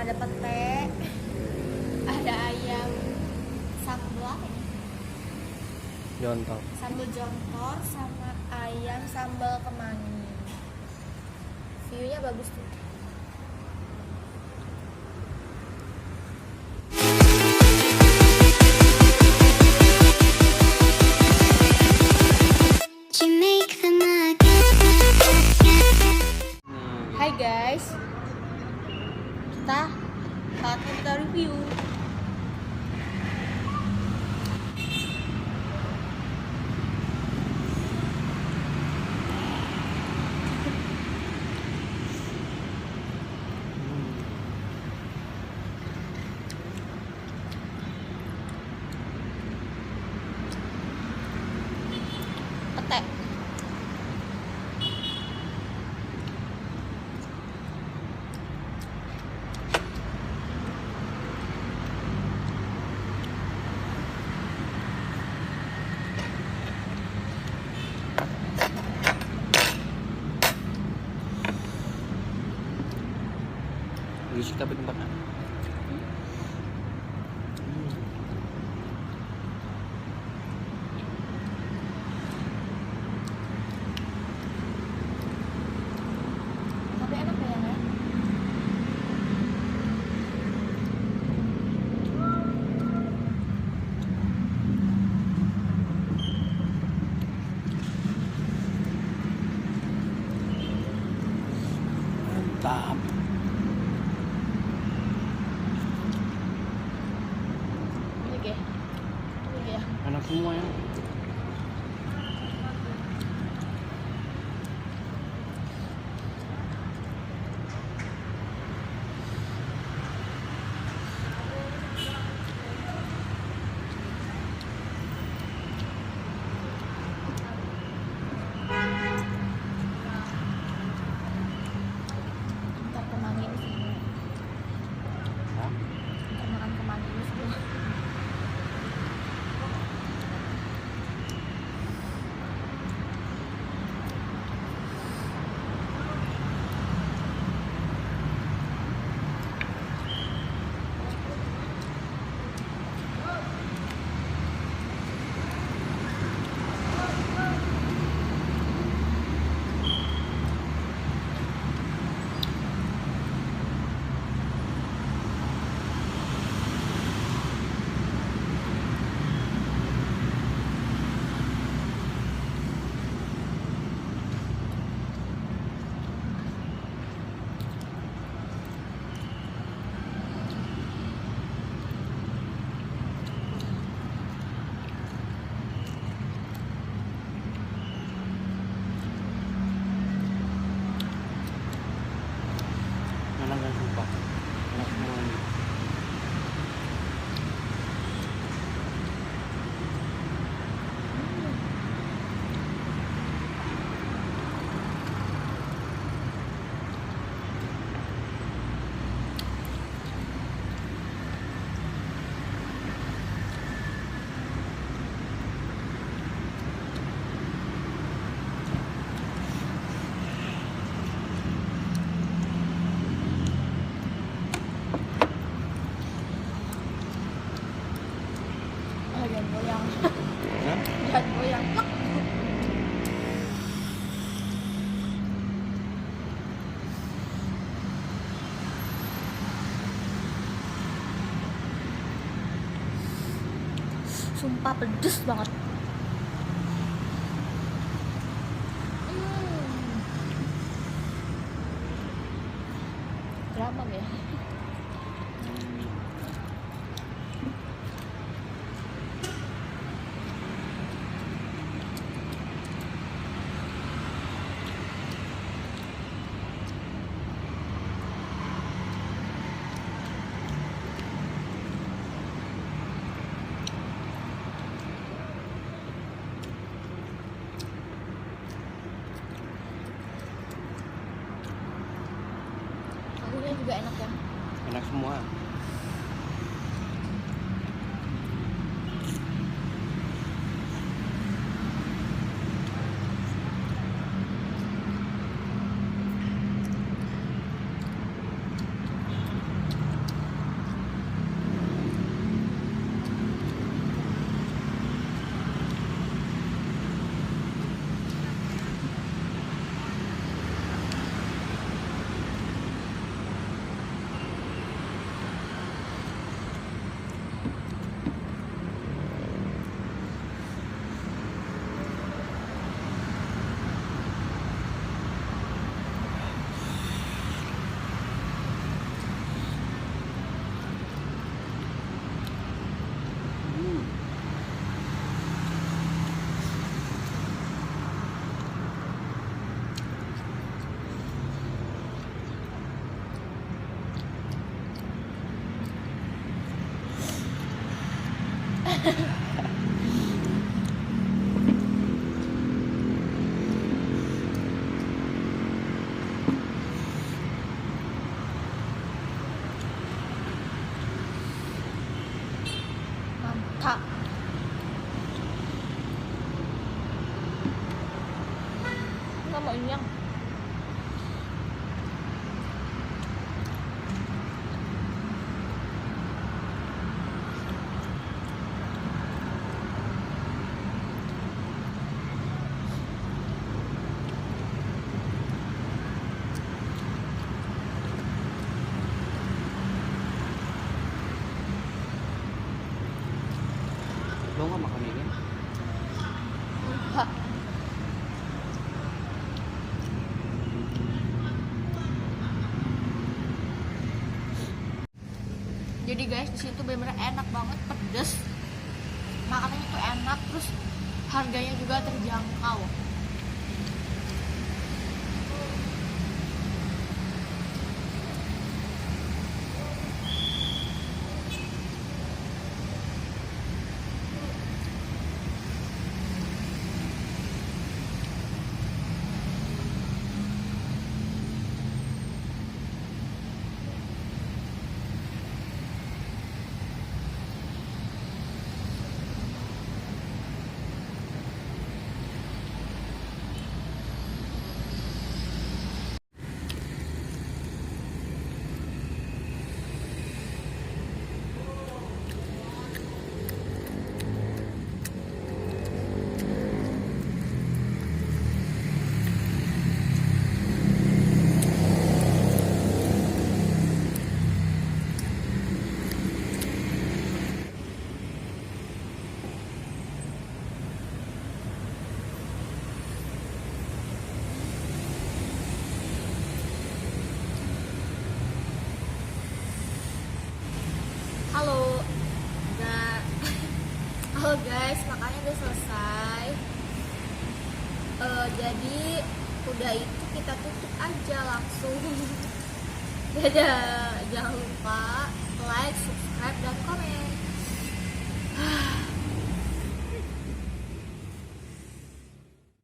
ada pete, ada ayam sambal apa ini? Jontor. Sambal jontor sama ayam sambal kemangi. View-nya bagus tuh. Hai guys, saatnya kita review. Pete. Berisik tapi tempatnya. Tapi enak ya, Nek? Mantap. Ini ya. Ini ya. Enak semua ya. Ntar kemangi ini sih. Hah? Ntar makan kemangi ini sih. Enak dan sumpah. Enak semua ini. Ah, jangan goyang. Hah? Jangan goyang. Plak. Sumpah pedes banget. Drama ya. Tahunya juga enak ya. Enak semua. Mantap. Nggak mau yang Lo nggak makan ini? Hah. Jadi guys, di situ bener-bener enak banget, pedes. Makanannya tuh enak, terus harganya juga terjangkau. Halo, udah. Halo guys, makannya udah selesai. Jadi udah itu kita tutup aja langsung. Dadah, jangan lupa like,